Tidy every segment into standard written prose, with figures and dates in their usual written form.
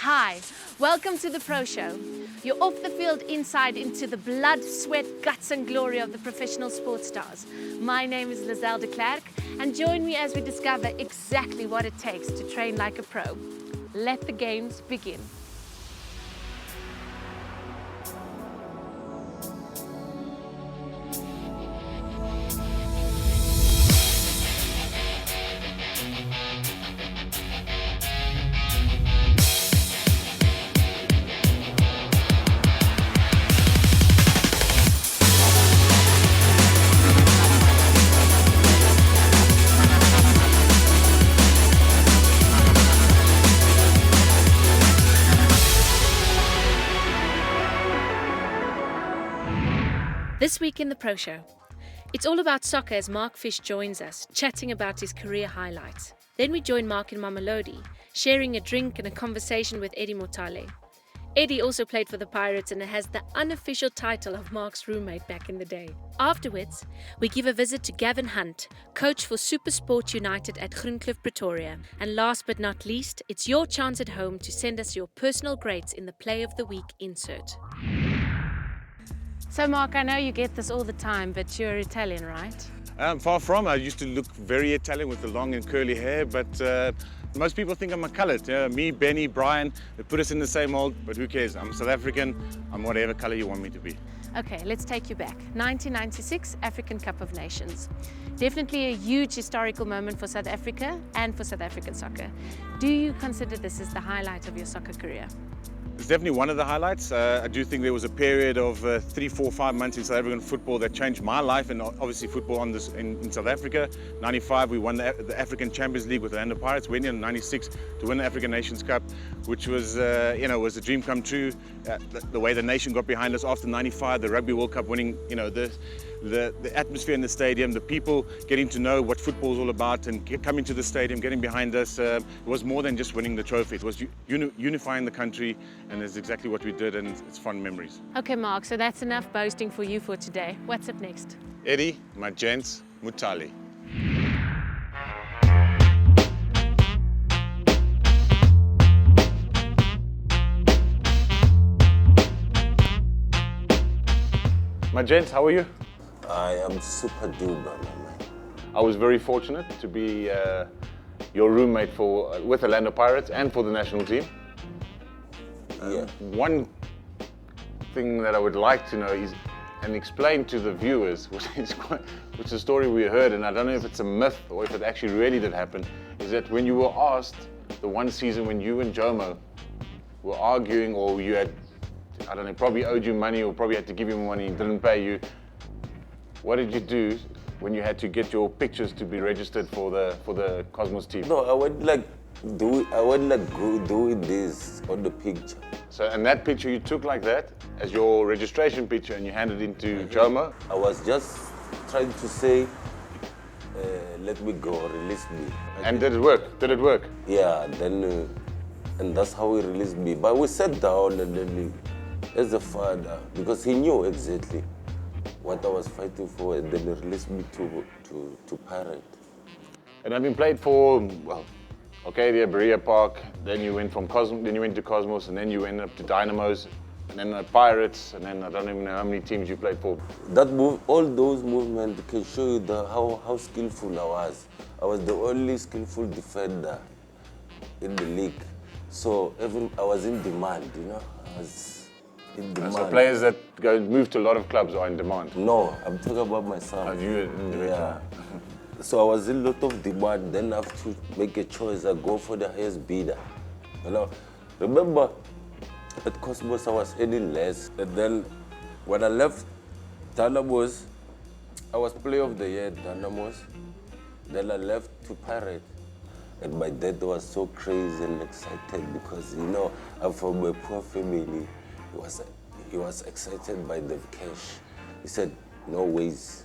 Hi, welcome to the Pro Show. You're off the field inside into the blood, sweat, guts and glory of the professional sports stars. My name is Lizelle de Klerk and join me as we discover exactly what it takes to train like a pro. Let the games begin. This week in the Pro Show, it's all about soccer as Mark Fish joins us, chatting about his career highlights. Then we join Mark in Mamelodi, sharing a drink and a conversation with Eddie Motale. Eddie also played for the Pirates and has the unofficial title of Mark's roommate back in the day. Afterwards, we give a visit to Gavin Hunt, coach for SuperSport United at Groenkloof Pretoria. And last but not least, it's your chance at home to send us your personal greats in the Play of the Week insert. So Mark, I know you get this all the time, but you're Italian, right? Far from. I used to look very Italian with the long and curly hair, but most people think I'm a coloured. Me, Benny, Brian, they put us in the same mold, but who cares? I'm South African. I'm whatever colour you want me to be. Okay, let's take you back. 1996 African Cup of Nations. Definitely a huge historical moment for South Africa and for South African soccer. Do you consider this as the highlight of your soccer career? It's definitely one of the highlights. I do think there was a period of 3, 4, 5 months in South African football that changed my life and obviously football in South Africa. 95, we won the African Champions League with the Orlando Pirates. We went in 96 to win the African Nations Cup, which was, was a dream come true. The way the nation got behind us after 95, the Rugby World Cup winning, the atmosphere in the stadium, the people getting to know what football is all about and coming to the stadium, getting behind us. It was more than just winning the trophy. It was unifying the country, and that's exactly what we did, and it's fun memories. Okay, Mark, so that's enough boasting for you for today. What's up next? Eddie, my gents, Mutale. My gents, how are you? I am super duper, my man. I was very fortunate to be your roommate with the Orlando Pirates and for the national team. Yeah. One thing that I would like to know is, and explain to the viewers, which is a story we heard, and I don't know if it's a myth or if it actually really did happen, is that when you were asked the one season when you and Jomo were arguing, or you had, I don't know, probably owed you money or probably had to give you money and didn't pay you, what did you do when you had to get your pictures to be registered for the Cosmos team? No, I would go doing this on the picture. So, and that picture you took like that as your registration picture and you handed it to Jomo? I was just trying to say, let me go, release me. And did it work? Did it work? Yeah, then, and that's how he released me. But we sat down and then, as a father, because he knew exactly what I was fighting for, and then he released me to Pirate. And I've been played for, well, Arcadia, Berea Park, then you went from Cosmos, then you went to Cosmos, and then you went up to Dynamos, and then Pirates, and then I don't even know how many teams you played for. That move, all those movements can show you how skillful I was. I was the only skillful defender in the league. So I was in demand, I was in demand. So players that move to a lot of clubs are in demand? No, I'm talking about myself. Oh, you individually? Yeah. So I was in a lot of demand, then I have to make a choice. I go for the highest bidder. Remember, at Cosmos I was earning less. And then when I left Dynamos, I was player of the year at Dynamos. Then I left to Pirate. And my dad was so crazy and excited because, I'm from a poor family. He was excited by the cash. He said, no ways,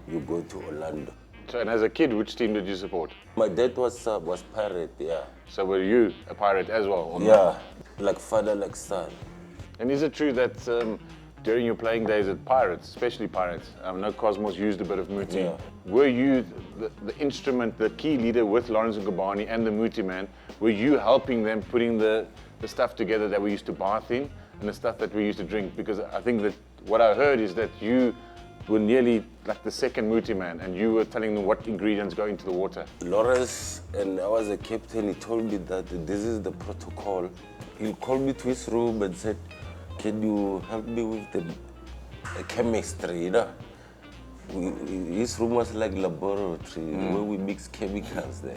you go to Orlando. So, and as a kid, which team did you support? My dad was Pirate, yeah. So were you a Pirate as well? Or yeah, not? Like father, like son. And is it true that during your playing days at Pirates, especially Pirates, I know Cosmos used a bit of Muti. Yeah. Were you the instrument, the key leader with Lawrence Ngubane and the Muti man? Were you helping them putting the the stuff together that we used to bath in and the stuff that we used to drink, because I think that what I heard is that you were nearly like the second Muti man, and you were telling them what ingredients go into the water. Lawrence, and I was a captain, he told me that this is the protocol. He called me to his room and said, can you help me with the chemistry, you know? His room was like laboratory, where we mix chemicals there.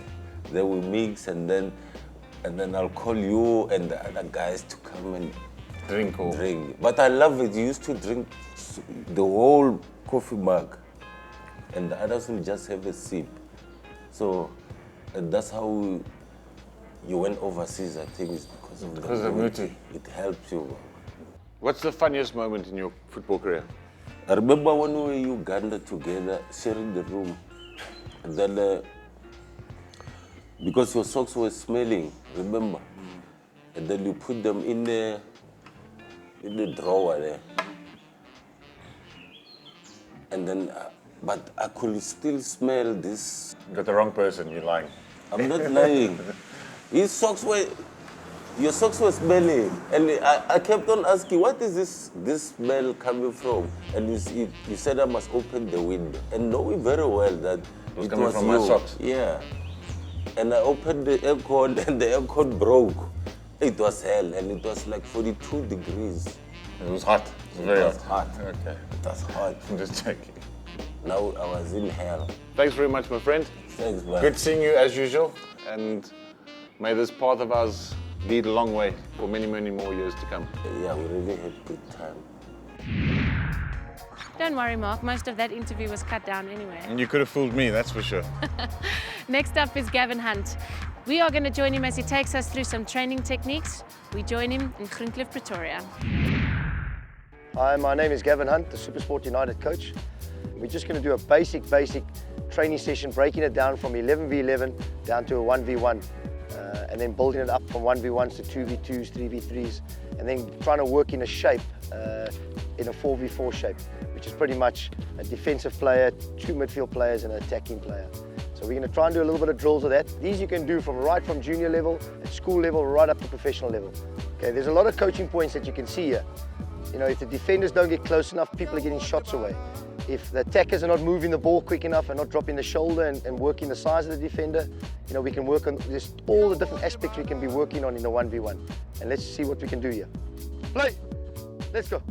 Then we mix, and then I'll call you and the other guys to come and drink. But I love it. You used to drink the whole coffee mug, and the others will just have a sip. So that's how you went overseas. I think it's because of the Muti. It helps you. What's the funniest moment in your football career? I remember when we were in Uganda together, sharing the room, and then because your socks were smelling, remember? And then you put them in the drawer there. And then, but I could still smell this. You got the wrong person, you're lying. I'm not lying. Your socks were smelling. And I kept on asking, what is this smell coming from? And you said I must open the window. And knowing very well that it was coming from my socks. Yeah. And I opened the aircon and the aircon broke. It was hell, and it was like 42 degrees. It was hot. It was hot. Okay. It was hot. I'm just checking. Now I was in hell. Thanks very much, my friend. Thanks, man. Good seeing you as usual, and may this path of ours lead a long way for many, many more years to come. Yeah, we really had a good time. Don't worry, Mark, most of that interview was cut down anyway. And you could have fooled me, that's for sure. Next up is Gavin Hunt. We are going to join him as he takes us through some training techniques. We join him in Groencliffe, Pretoria. Hi, my name is Gavin Hunt, the SuperSport United coach. We're just going to do a basic training session, breaking it down from 11v11 down to a 1v1, and then building it up from 1v1s to 2v2s, 3v3s, and then trying to work in a shape, in a 4v4 shape, which is pretty much a defensive player, 2 midfield players and an attacking player. So we're going to try and do a little bit of drills of that. These you can do right from junior level, at school level, right up to professional level. Okay, there's a lot of coaching points that you can see here. You know, if the defenders don't get close enough, people are getting shots away. If the attackers are not moving the ball quick enough and not dropping the shoulder and working the size of the defender, you know, we can work on this, all the different aspects we can be working on in the 1v1. And let's see what we can do here. Play! Let's go.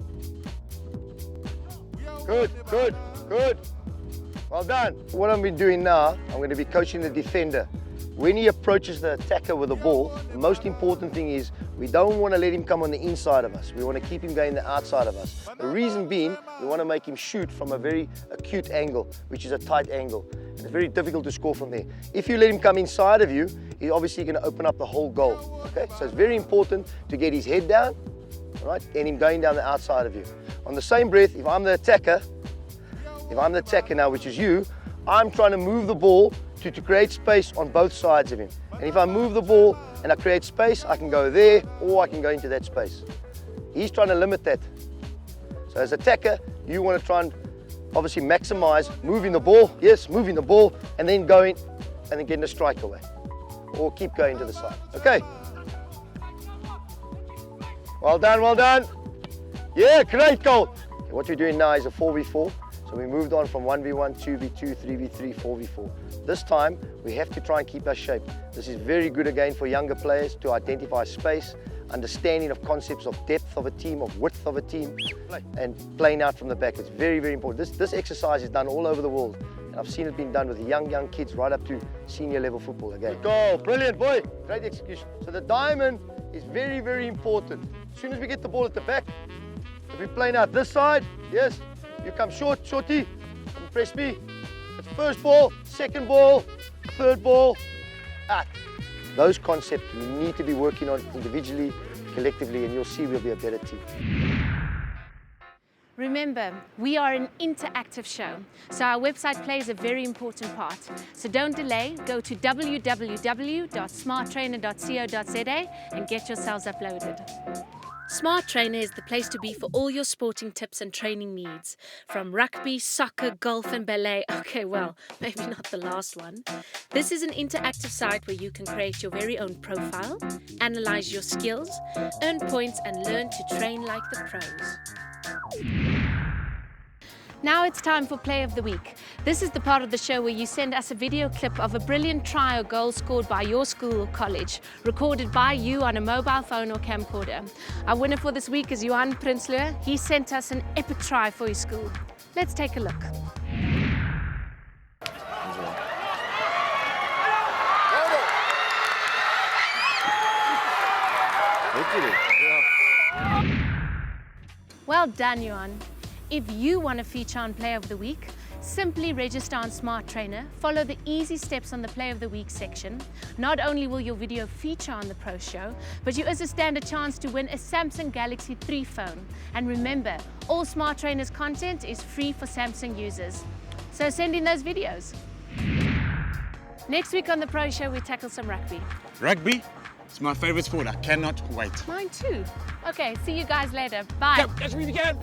Good, good, good. Well done. What I'm doing now, I'm going to be coaching the defender. When he approaches the attacker with the ball, the most important thing is we don't want to let him come on the inside of us. We want to keep him going the outside of us. The reason being, we want to make him shoot from a very acute angle, which is a tight angle. And it's very difficult to score from there. If you let him come inside of you, he's obviously going to open up the whole goal. Okay? So it's very important to get his head down, right, and him going down the outside of you. On the same breath, if I'm the attacker now, which is you, I'm trying to move the ball to create space on both sides of him. And if I move the ball and I create space, I can go there or I can go into that space. He's trying to limit that. So as attacker, you want to try and obviously maximize moving the ball, yes, moving the ball, and then going and then getting a strike away. Or keep going to the side. Okay. Well done, well done. Yeah, great goal. Okay, what we're doing now is a 4v4. So we moved on from 1v1, 2v2, 3v3, 4v4. This time, we have to try and keep our shape. This is very good again for younger players to identify space, understanding of concepts of depth of a team, of width of a team, and playing out from the back. It's very, very important. This exercise is done all over the world. And I've seen it being done with young kids right up to senior level football again. Good goal, brilliant boy, great execution. So the diamond is very, very important. As soon as we get the ball at the back, if we're playing out this side, yes, you come shorty, come press me. It's first ball, second ball, third ball, out. Those concepts we need to be working on individually, collectively, and you'll see we'll be a better team. Remember, we are an interactive show, so our website plays a very important part. So don't delay, go to www.smarttrainer.co.za and get yourselves uploaded. Smart Trainer is the place to be for all your sporting tips and training needs. From rugby, soccer, golf and ballet. Okay, well, maybe not the last one. This is an interactive site where you can create your very own profile, analyze your skills, earn points and learn to train like the pros. Now it's time for Play of the Week. This is the part of the show where you send us a video clip of a brilliant try or goal scored by your school or college, recorded by you on a mobile phone or camcorder. Our winner for this week is Johan Prinsloo. He sent us an epic try for his school. Let's take a look. Well done, Johan. If you want to feature on Play of the Week, simply register on Smart Trainer, follow the easy steps on the Play of the Week section. Not only will your video feature on the Pro Show, but you also stand a chance to win a Samsung Galaxy 3 phone. And remember, all Smart Trainer's content is free for Samsung users. So send in those videos. Next week on the Pro Show, we tackle some rugby. Rugby? It's my favorite sport. I cannot wait. Mine too. Okay, see you guys later. Bye. Catch me if you can.